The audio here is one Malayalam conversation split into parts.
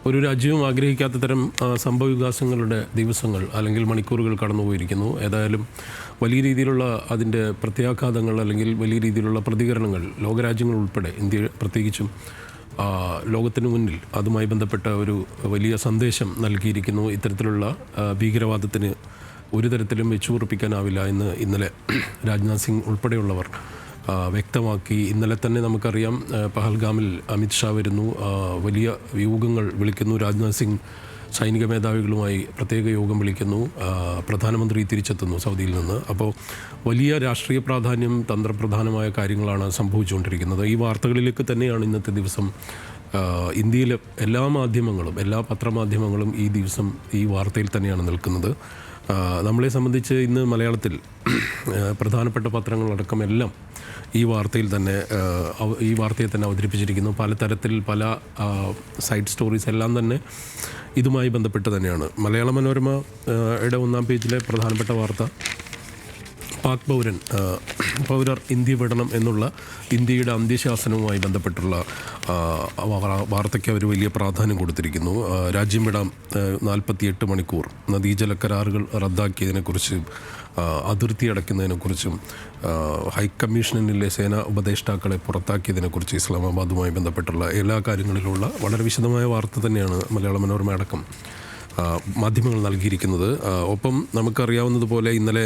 ഒരു രാജ്യവും ആഗ്രഹിക്കാത്ത തരം സംഭവവികാസങ്ങളുടെ ദിവസങ്ങൾ അല്ലെങ്കിൽ മണിക്കൂറുകൾ കടന്നുപോയിരിക്കുന്നു. ഏതായാലും വലിയ രീതിയിലുള്ള അതിൻ്റെ പ്രത്യാഘാതങ്ങൾ അല്ലെങ്കിൽ വലിയ രീതിയിലുള്ള പ്രതികരണങ്ങൾ ലോകരാജ്യങ്ങൾ ഉൾപ്പെടെ ഇന്ത്യ പ്രത്യേകിച്ചും ലോകത്തിന് മുന്നിൽ അതുമായി ബന്ധപ്പെട്ട ഒരു വലിയ സന്ദേശം നൽകിയിരിക്കുന്നു. ഇത്തരത്തിലുള്ള ഭീകരവാദത്തിന് ഒരു തരത്തിലും വെച്ചുപൊറുപ്പിക്കാനാവില്ല എന്ന് ഇന്നലെ രാജ്നാഥ് സിംഗ് ഉൾപ്പെടെയുള്ളവർ വ്യക്തമാക്കി. ഇന്നലെ തന്നെ നമുക്കറിയാം പഹൽഗാമിൽ അമിത്ഷാ വരുന്നു, വലിയ യോഗങ്ങൾ വിളിക്കുന്നു. രാജ്നാഥ് സിംഗ് സൈനിക മേധാവികളുമായി പ്രത്യേക യോഗം വിളിക്കുന്നു. പ്രധാനമന്ത്രി തിരിച്ചെത്തുന്നു സൗദിയിൽ നിന്ന്. അപ്പോൾ വലിയ രാഷ്ട്രീയ പ്രാധാന്യം, തന്ത്രപ്രധാനമായ കാര്യങ്ങളാണ് സംഭവിച്ചുകൊണ്ടിരിക്കുന്നത്. ഈ വാർത്തകളിലേക്ക് തന്നെയാണ് ഇന്നത്തെ ദിവസം ഇന്ത്യയിലെ എല്ലാ മാധ്യമങ്ങളും, എല്ലാ പത്രമാധ്യമങ്ങളും ഈ ദിവസം ഈ വാർത്തയിൽ തന്നെയാണ് നിൽക്കുന്നത്. നമ്മളെ സംബന്ധിച്ച് ഇന്ന് മലയാളത്തിൽ പ്രധാനപ്പെട്ട പത്രങ്ങളടക്കം എല്ലാം ഈ വാർത്തയെ തന്നെ അവതരിപ്പിച്ചിരിക്കുന്നു. പലതരത്തിൽ പല സൈഡ് സ്റ്റോറീസ് എല്ലാം തന്നെ ഇതുമായി ബന്ധപ്പെട്ട് തന്നെയാണ്. മലയാള മനോരമയുടെ ഒന്നാം പേജിലെ പ്രധാനപ്പെട്ട വാർത്ത പാക് പൗരർ ഇന്ത്യ വിടണം എന്നുള്ള ഇന്ത്യയുടെ അന്ത്യശാസനവുമായി ബന്ധപ്പെട്ടുള്ള വാർത്തയ്ക്ക് അവർ വലിയ പ്രാധാന്യം കൊടുത്തിരിക്കുന്നു. രാജ്യം വിടാം 48 മണിക്കൂർ, നദീജല കരാറുകൾ റദ്ദാക്കിയതിനെക്കുറിച്ചും അതിർത്തി അടയ്ക്കുന്നതിനെക്കുറിച്ചും ഹൈക്കമ്മീഷനിലെ സേനാ ഉപദേഷ്ടാക്കളെ പുറത്താക്കിയതിനെക്കുറിച്ച് ഇസ്ലാമാബാദുമായി ബന്ധപ്പെട്ടുള്ള എല്ലാ കാര്യങ്ങളിലുള്ള വളരെ വിശദമായ വാർത്ത തന്നെയാണ് മലയാള മനോരമ അടക്കം മാധ്യമങ്ങൾ നൽകിയിരിക്കുന്നത്. ഒപ്പം നമുക്കറിയാവുന്നതുപോലെ ഇന്നലെ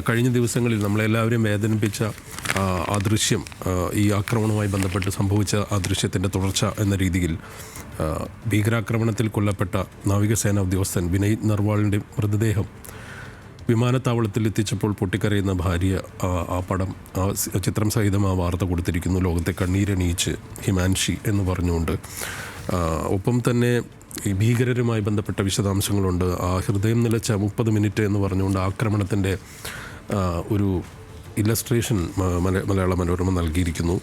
കഴിഞ്ഞ ദിവസങ്ങളിൽ നമ്മളെല്ലാവരെയും വേദനിപ്പിച്ച ആ ദൃശ്യം, ഈ ആക്രമണവുമായി ബന്ധപ്പെട്ട് സംഭവിച്ച ആ ദൃശ്യത്തിൻ്റെ തുടർച്ച എന്ന രീതിയിൽ ഭീകരാക്രമണത്തിൽ കൊല്ലപ്പെട്ട നാവികസേനാ ഉദ്യോഗസ്ഥൻ വിനയ് നർവാളിൻ്റെ മൃതദേഹം വിമാനത്താവളത്തിൽ എത്തിച്ചപ്പോൾ പൊട്ടിക്കരയുന്ന ഭാര്യ ആ പടം, ചിത്രം സഹിതം ആ വാർത്ത കൊടുത്തിരിക്കുന്നു. ലോകത്തെ കണ്ണീരണിയിച്ച് ഹിമാൻഷി എന്ന് പറഞ്ഞുകൊണ്ട്. ഒപ്പം തന്നെ ഈ ഭീകരരുമായി ബന്ധപ്പെട്ട വിശദാംശങ്ങളുണ്ട്. ആ ഹൃദയം നിലച്ച 30 മിനിറ്റ് എന്ന് പറഞ്ഞുകൊണ്ട് ആക്രമണത്തിൻ്റെ ഒരു ഇല്ലസ്ട്രേഷൻ മലയാള മനോരമ നൽകിയിരിക്കുന്നു.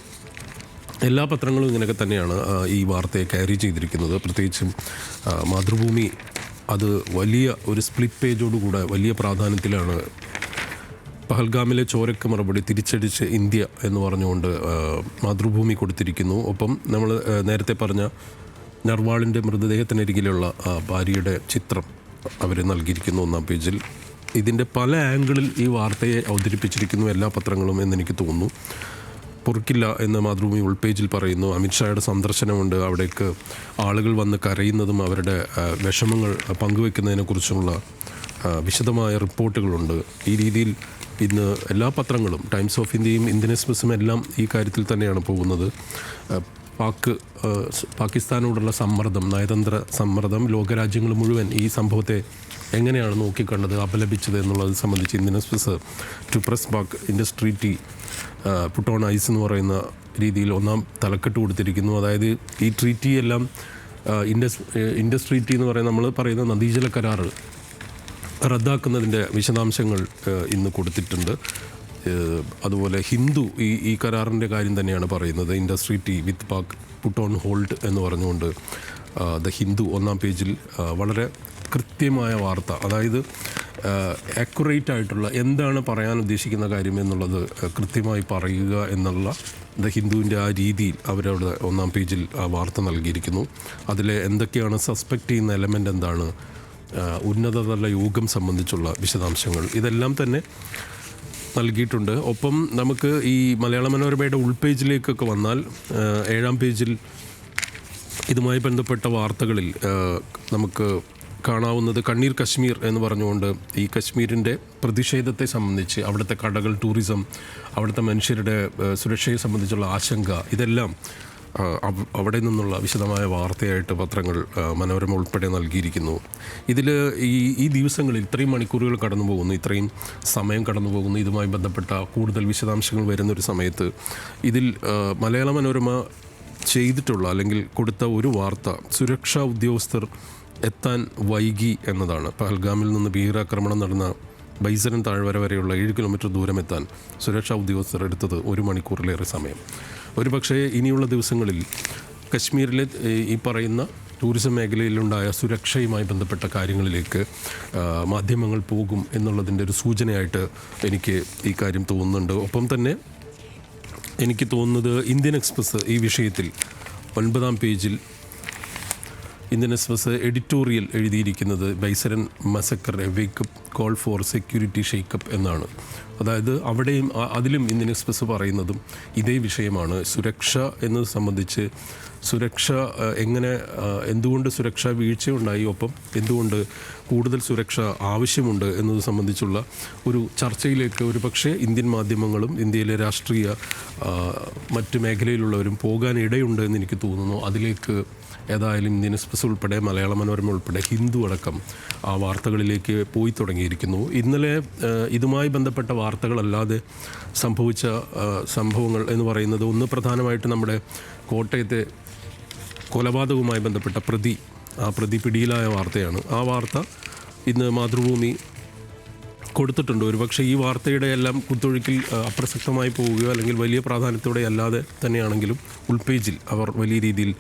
എല്ലാ പത്രങ്ങളും ഇങ്ങനെയൊക്കെ തന്നെയാണ് ഈ വാർത്തയെ ക്യാരി ചെയ്തിരിക്കുന്നത്. പ്രത്യേകിച്ചും മാതൃഭൂമി അത് വലിയ ഒരു സ്പ്ലിറ്റ് പേജോടുകൂടെ വലിയ പ്രാധാന്യത്തിലാണ് പഹൽഗാമിലെ ചോരക്ക് മറുപടി തിരിച്ചടിച്ച് ഇന്ത്യ എന്ന് പറഞ്ഞുകൊണ്ട് മാതൃഭൂമി കൊടുത്തിരിക്കുന്നു. ഒപ്പം നമ്മൾ നേരത്തെ പറഞ്ഞ നർവാളിൻ്റെ മൃതദേഹത്തിനരികിലുള്ള ഭാര്യയുടെ ചിത്രം അവർ നൽകിയിരിക്കുന്നു ഒന്നാം പേജിൽ. ഇതിൻ്റെ പല ആംഗിളിൽ ഈ വാർത്തയെ അവതരിപ്പിച്ചിരിക്കുന്നു എല്ലാ പത്രങ്ങളും എന്നെനിക്ക് തോന്നുന്നു. പൊറുക്കില്ല എന്ന് മാതൃഭൂമി ഉൾപേജിൽ പറയുന്നു. അമിത്ഷായുടെ സന്ദർശനമുണ്ട്, അവിടേക്ക് ആളുകൾ വന്ന് കരയുന്നതും അവരുടെ വിഷമങ്ങൾ പങ്കുവെക്കുന്നതിനെക്കുറിച്ചുള്ള വിശദമായ റിപ്പോർട്ടുകളുണ്ട്. ഈ രീതിയിൽ ഇന്ന് എല്ലാ പത്രങ്ങളും, ടൈംസ് ഓഫ് ഇന്ത്യയും ഇന്ത്യൻ എക്സ്പ്രസും എല്ലാം ഈ കാര്യത്തിൽ തന്നെയാണ് പോകുന്നത്. പാകിസ്ഥാനോടുള്ള സമ്മർദ്ദം, നയതന്ത്ര സമ്മർദ്ദം, ലോകരാജ്യങ്ങൾ മുഴുവൻ ഈ സംഭവത്തെ എങ്ങനെയാണ് നോക്കിക്കണ്ടത്, അപലപിച്ചത് എന്നുള്ളത് സംബന്ധിച്ച് Indian Express to press Pak industry put on ice എന്ന് പറയുന്ന രീതിയിൽ ഒന്നാം തലക്കെട്ട് കൊടുത്തിരിക്കുന്നു. അതായത് ഈ ട്രീറ്റി എല്ലാം ഇൻഡസ്ട്രീറ്റി എന്ന് പറയുന്ന നമ്മൾ പറയുന്ന നദീജല കരാറ് റദ്ദാക്കുന്നതിൻ്റെ വിശദാംശങ്ങൾ ഇന്ന് കൊടുത്തിട്ടുണ്ട്. അതുപോലെ ഹിന്ദു ഈ കരാറിൻ്റെ കാര്യം തന്നെയാണ് പറയുന്നത്. ഇൻഡസ്ട്രീറ്റി വിത്ത് പാക് പുട്ട് ഓൺ ഹോൾഡ് എന്ന് പറഞ്ഞുകൊണ്ട് ദ ഹിന്ദു ഒന്നാം പേജിൽ വളരെ കൃത്യമായ വാർത്ത, അതായത് ആക്യുറേറ്റ് ആയിട്ടുള്ള എന്താണ് പറയാൻ ഉദ്ദേശിക്കുന്ന കാര്യം എന്നുള്ളത് കൃത്യമായി പറയുക എന്നുള്ള ദ ഹിന്ദുവിൻ്റെ ആ രീതിയിൽ അവരവിടെ ഒന്നാം പേജിൽ ആ വാർത്ത നൽകിയിരിക്കുന്നു. അതിലെ എന്തൊക്കെയാണ് സസ്പെക്റ്റ് ചെയ്യുന്ന എലമെൻ്റ്, എന്താണ് ഉന്നതതല യോഗം സംബന്ധിച്ചുള്ള വിശദാംശങ്ങൾ, ഇതെല്ലാം തന്നെ നൽകിയിട്ടുണ്ട്. ഒപ്പം നമുക്ക് ഈ മലയാള മനോരമയുടെ ഉൾപേജിലേക്കൊക്കെ വന്നാൽ 7-ാം പേജിൽ ഇതുമായി ബന്ധപ്പെട്ട വാർത്തകളിൽ നമുക്ക് കാണാവുന്നത് കണ്ണീർ കശ്മീർ എന്ന് പറഞ്ഞുകൊണ്ട് ഈ കശ്മീരിൻ്റെ പ്രതിഷേധത്തെ സംബന്ധിച്ച്, അവിടുത്തെ കടകൾ, ടൂറിസം, അവിടുത്തെ മനുഷ്യരുടെ സുരക്ഷയെ സംബന്ധിച്ചുള്ള ആശങ്ക, ഇതെല്ലാം അവിടെ നിന്നുള്ള വിശദമായ വാർത്തയായിട്ട് പത്രങ്ങൾ മനോരമ ഉൾപ്പെടെ നൽകിയിരിക്കുന്നു. ഇതിൽ ഈ ദിവസങ്ങളിൽ ഇത്രയും മണിക്കൂറുകൾ കടന്നു പോകുന്നു, ഇത്രയും സമയം കടന്നു പോകുന്നു. ഇതുമായി ബന്ധപ്പെട്ട കൂടുതൽ വിശദാംശങ്ങൾ വരുന്നൊരു സമയത്ത് ഇതിൽ മലയാള മനോരമ ചെയ്തിട്ടുള്ള അല്ലെങ്കിൽ കൊടുത്ത ഒരു വാർത്ത, സുരക്ഷാ ഉദ്യോഗസ്ഥർ എത്താൻ വൈകി എന്നതാണ്. പഹൽഗാമിൽ നിന്ന് ഭീകരാക്രമണം നടന്ന ബൈസരൻ താഴ്വര വരെയുള്ള 7 കിലോമീറ്റർ ദൂരം എത്താൻ സുരക്ഷാ ഉദ്യോഗസ്ഥർ എടുത്തത് 1 മണിക്കൂറിലേറെ സമയം. ഒരുപക്ഷേ ഇനിയുള്ള ദിവസങ്ങളിൽ കശ്മീരിലെ ഈ പറയുന്ന ടൂറിസം മേഖലയിലുണ്ടായ സുരക്ഷയുമായി ബന്ധപ്പെട്ട കാര്യങ്ങളിലേക്ക് മാധ്യമങ്ങൾ പോകും എന്നുള്ളതിൻ്റെ ഒരു സൂചനയായിട്ട് എനിക്ക് ഈ കാര്യം തോന്നുന്നുണ്ട്. ഒപ്പം തന്നെ എനിക്ക് തോന്നുന്നത് ഇന്ത്യൻ എക്സ്പ്രസ് ഈ വിഷയത്തിൽ 9-ാം പേജിൽ ഇന്ത്യൻ എക്സ്പ്രസ് എഡിറ്റോറിയൽ എഴുതിയിരിക്കുന്നത് Baisaran massacre a wake up call for security shake up എന്നാണ്. അതായത് അവിടെയും അതിലും ഇന്ത്യൻ എക്സ്പ്രസ് പറയുന്നതും ഇതേ വിഷയമാണ്. സുരക്ഷ എന്നത് സംബന്ധിച്ച് സുരക്ഷ എന്തുകൊണ്ട് സുരക്ഷാ വീഴ്ചയുണ്ടായി, ഒപ്പം എന്തുകൊണ്ട് കൂടുതൽ സുരക്ഷ ആവശ്യമുണ്ട് എന്നത് സംബന്ധിച്ചുള്ള ഒരു ചർച്ചയിലേക്ക് ഒരുപക്ഷെ ഇന്ത്യൻ മാധ്യമങ്ങളും ഇന്ത്യയിലെ രാഷ്ട്രീയ മറ്റ് മേഖലയിലുള്ളവരും പോകാനിടയുണ്ട് എന്ന് എനിക്ക് തോന്നുന്നു. അതിലേക്ക് ഏതായാലും ഇന്ത്യൻ എക്സ്പ്രസ് ഉൾപ്പെടെ മലയാള മനോരമ ഉൾപ്പെടെ ഹിന്ദു അടക്കം ആ വാർത്തകളിലേക്ക് പോയി തുടങ്ങിയിരിക്കുന്നു. ഇന്നലെ ഇതുമായി ബന്ധപ്പെട്ട വാർത്തകളല്ലാതെ സംഭവിച്ച സംഭവങ്ങൾ എന്ന് പറയുന്നത്, ഒന്ന് പ്രധാനമായിട്ട് നമ്മുടെ കോട്ടയത്തെ കൊലപാതകവുമായി ബന്ധപ്പെട്ട പ്രതി പിടിയിലായ വാർത്തയാണ്. ആ വാർത്ത ഇന്ന് മാതൃഭൂമി കൊടുത്തിട്ടുണ്ട്. ഒരുപക്ഷെ ഈ വാർത്തയുടെ എല്ലാം കുത്തൊഴുക്കിൽ അപ്രസക്തമായി പോവുകയോ അല്ലെങ്കിൽ വലിയ പ്രാധാന്യത്തോടെ അല്ലാതെ തന്നെയാണെങ്കിലും ഉൾപേജിൽ അവർ വലിയ രീതിയിൽ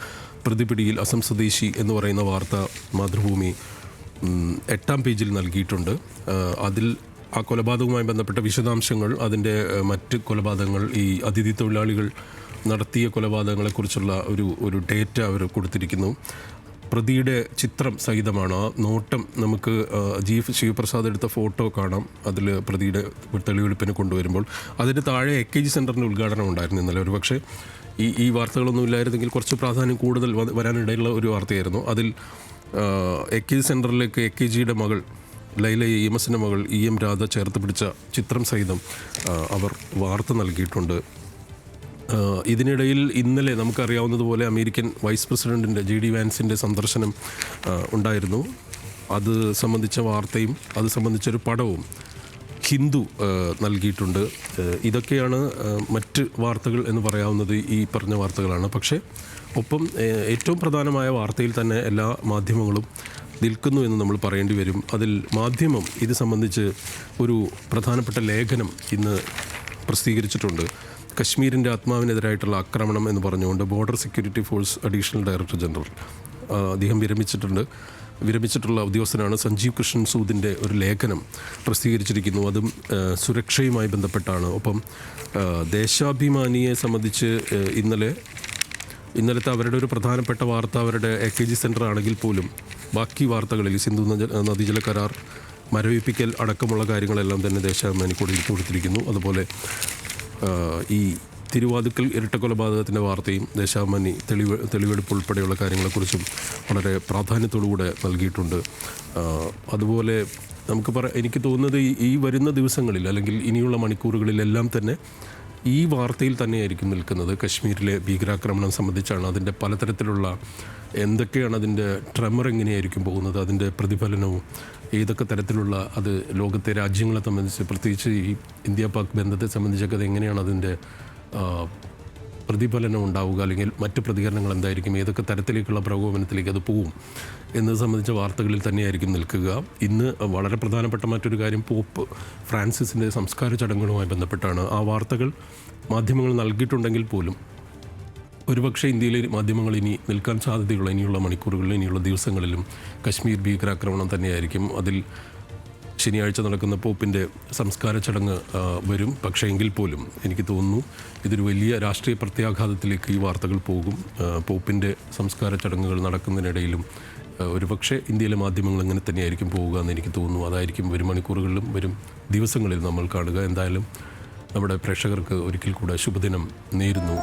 പ്രതിപിടിയിൽ അസം സ്വദേശി എന്ന് പറയുന്ന വാർത്ത മാതൃഭൂമി 8-ാം പേജിൽ നൽകിയിട്ടുണ്ട്. അതിൽ ആ കൊലപാതകവുമായി ബന്ധപ്പെട്ട വിശദാംശങ്ങൾ, അതിൻ്റെ മറ്റ് കൊലപാതകങ്ങൾ, ഈ അതിഥി തൊഴിലാളികൾ നടത്തിയ കൊലപാതകങ്ങളെക്കുറിച്ചുള്ള ഒരു ഡേറ്റ അവർ കൊടുത്തിരിക്കുന്നു. പ്രതിയുടെ ചിത്രം സഹിതമാണ് ആ നോട്ടം. നമുക്ക് ശിവപ്രസാദ് എടുത്ത ഫോട്ടോ കാണാം. അതിൽ പ്രതിയുടെ തെളിവെടുപ്പിന് കൊണ്ടുവരുമ്പോൾ അതിന് താഴെ AKG സെൻറ്ററിൻ്റെ ഉദ്ഘാടനം ഉണ്ടായിരുന്നു ഇന്നലെ. ഒരുപക്ഷെ ഈ വാർത്തകളൊന്നും ഇല്ലായിരുന്നെങ്കിൽ കുറച്ച് പ്രാധാന്യം കൂടുതൽ വരാനിടയുള്ള ഒരു വാർത്തയായിരുന്നു. അതിൽ AKG സെൻറ്ററിലേക്ക് AKGയുടെ മകൾ ലൈല EMSൻ്റെ മകൾ EM രാധ ചേർത്ത് പിടിച്ച ചിത്രം സഹിതം അവർ വാർത്ത നൽകിയിട്ടുണ്ട്. ഇതിനിടയിൽ ഇന്നലെ നമുക്കറിയാവുന്നതുപോലെ അമേരിക്കൻ വൈസ് പ്രസിഡൻറ്റിൻ്റെ JD വാൻസിൻ്റെ സന്ദർശനം ഉണ്ടായിരുന്നു. അത് സംബന്ധിച്ച വാർത്തയും അത് സംബന്ധിച്ചൊരു പടവും ഹിന്ദു നൽകിയിട്ടുണ്ട്. ഇതൊക്കെയാണ് മറ്റ് വാർത്തകൾ എന്ന് പറയാവുന്നത്. ഈ പറഞ്ഞ വാർത്തകളാണ്. പക്ഷേ ഒപ്പം ഏറ്റവും പ്രധാനമായ വാർത്തയിൽ തന്നെ എല്ലാ മാധ്യമങ്ങളും നിൽക്കുന്നു എന്ന് നമ്മൾ പറയേണ്ടി വരും. അതിൽ മാധ്യമം ഇത് സംബന്ധിച്ച് ഒരു പ്രധാനപ്പെട്ട ലേഖനം ഇന്ന് പ്രസിദ്ധീകരിച്ചിട്ടുണ്ട്. കശ്മീരിൻ്റെ ആത്മാവിനെതിരായിട്ടുള്ള ആക്രമണം എന്ന് പറഞ്ഞുകൊണ്ട് border security force additional director general അദ്ദേഹം വിരമിച്ചിട്ടുള്ള ഉദ്യോഗസ്ഥനാണ് സഞ്ജീവ് കൃഷ്ണൻ സൂദിൻ്റെ ഒരു ലേഖനം പ്രസിദ്ധീകരിച്ചിരിക്കുന്നു. അതും സുരക്ഷയുമായി ബന്ധപ്പെട്ടാണ്. ഒപ്പം ദേശാഭിമാനിയെ സംബന്ധിച്ച് ഇന്നലത്തെ അവരുടെ ഒരു പ്രധാനപ്പെട്ട വാർത്ത അവരുടെ AKG സെൻറ്റർ ആണെങ്കിൽ പോലും ബാക്കി വാർത്തകളിൽ സിന്ധു നദീജല കരാർ മരവിപ്പിക്കൽ അടക്കമുള്ള കാര്യങ്ങളെല്ലാം തന്നെ ദേശാഭിമാനി കൊടുത്തിരിക്കുന്നു. അതുപോലെ ഈ തിരുവാതുക്കൽ ഇരട്ടക്കൊലപാതകത്തിൻ്റെ വാർത്തയും ദേശാഭിമാനി തെളിവെടുപ്പ് ഉൾപ്പെടെയുള്ള കാര്യങ്ങളെക്കുറിച്ചും വളരെ പ്രാധാന്യത്തോടുകൂടെ നൽകിയിട്ടുണ്ട്. അതുപോലെ എനിക്ക് തോന്നുന്നത് ഈ വരുന്ന ദിവസങ്ങളിൽ അല്ലെങ്കിൽ ഇനിയുള്ള മണിക്കൂറുകളിലെല്ലാം തന്നെ ഈ വാർത്തയിൽ തന്നെയായിരിക്കും നിൽക്കുന്നത്. കശ്മീരിലെ ഭീകരാക്രമണം സംബന്ധിച്ചാണ്. അതിൻ്റെ പലതരത്തിലുള്ള എന്തൊക്കെയാണ് അതിൻ്റെ ട്രെമർ എങ്ങനെയായിരിക്കും പോകുന്നത്, അതിൻ്റെ പ്രതിഫലനവും ഏതൊക്കെ തരത്തിലുള്ള അത് ലോകത്തെ രാജ്യങ്ങളെ സംബന്ധിച്ച്, പ്രത്യേകിച്ച് ഈ ഇന്ത്യ പാക് ബന്ധത്തെ സംബന്ധിച്ചൊക്കെ അത് എങ്ങനെയാണ് അതിൻ്റെ പ്രതിഫലനം ഉണ്ടാവുക, അല്ലെങ്കിൽ മറ്റ് പ്രതികരണങ്ങൾ എന്തായിരിക്കും, ഏതൊക്കെ തരത്തിലേക്കുള്ള പ്രകോപനത്തിലേക്ക് അത് പോവും എന്നത് സംബന്ധിച്ച വാർത്തകളിൽ തന്നെയായിരിക്കും നിൽക്കുക. ഇന്ന് വളരെ പ്രധാനപ്പെട്ട മറ്റൊരു കാര്യം പോപ്പ് ഫ്രാൻസിസിൻ്റെ സംസ്കാര ചടങ്ങുകളുമായി ബന്ധപ്പെട്ടാണ്. ആ വാർത്തകൾ മാധ്യമങ്ങൾ നൽകിയിട്ടുണ്ടെങ്കിൽ പോലും ഒരുപക്ഷെ ഇന്ത്യയിലെ മാധ്യമങ്ങൾ ഇനി നിൽക്കാൻ സാധ്യതയുള്ള ഇനിയുള്ള മണിക്കൂറുകളിലും ഇനിയുള്ള ദിവസങ്ങളിലും കശ്മീർ ഭീകരാക്രമണം തന്നെയായിരിക്കും. അതിൽ ശനിയാഴ്ച നടക്കുന്ന പോപ്പിൻ്റെ സംസ്കാര ചടങ്ങ് വരും. പക്ഷേ എങ്കിൽ പോലും എനിക്ക് തോന്നുന്നു ഇതൊരു വലിയ രാഷ്ട്രീയ പ്രത്യാഘാതത്തിലേക്ക് ഈ വാർത്തകൾ പോകും. പോപ്പിൻ്റെ സംസ്കാര ചടങ്ങുകൾ നടക്കുന്നതിനിടയിലും ഒരുപക്ഷെ ഇന്ത്യയിലെ മാധ്യമങ്ങൾ അങ്ങനെ തന്നെയായിരിക്കും പോവുക എന്ന് എനിക്ക് തോന്നുന്നു. അതായിരിക്കും വരും മണിക്കൂറുകളിലും വരും ദിവസങ്ങളിലും നമ്മൾ കാണുക. എന്തായാലും നമ്മുടെ പ്രേക്ഷകർക്ക് ഒരിക്കൽ കൂടെ ശുഭദിനം നേരുന്നു.